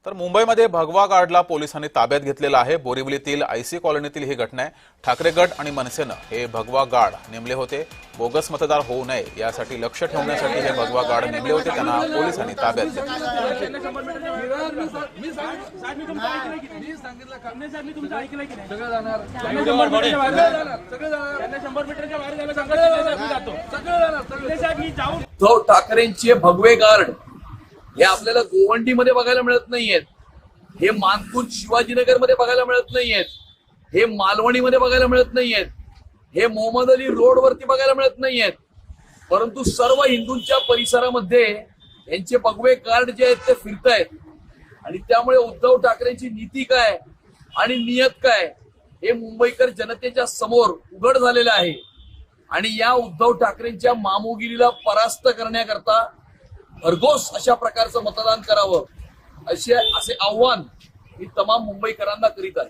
तर मुंबईमध्ये भगवा गार्डला पोलिसांनी ताब्यात घेतलेला आहे। बोरिवलीतील आयसी कॉलनीतील ही घटना आहे। ठाकरे गट आणि मनसेनं हे भगवा गार्ड नेमले होते। बोगस मतदार होऊ नये यासाठी लक्ष ठेवण्यासाठी हे भगवा गार्ड नेमले होते। त्यांना पोलिसांनी ताब्यात घेतले। उद्धव ठाकरेंचे भगवे गार्ड हे आपल्याला गोवंडीमध्ये बघायला मिळत नाहीयेत, हे मानपूर शिवाजीनगरमध्ये बघायला मिळत नाहीयेत, हे मालवणीमध्ये बघायला मिळत नाहीयेत, हे मोहम्मद अली रोड वरती बघायला मिळत नाहीयेत, परंतु सर्व हिंदूंच्या परिसरामध्ये यांचे भगवे गार्ड जे आहेत ते फिरतायत। आणि त्यामुळे उद्धव ठाकरेंची नीती काय आणि नियत काय हे मुंबईकर जनतेच्या समोर उघड झालेलं आहे। आणि या उद्धव ठाकरेंच्या मामुगिरीला परास्त करण्याकरता भरघोस अशा प्रकारचं मतदान करावं असे आव्हान मी तमाम मुंबईकरांना करीत आहे।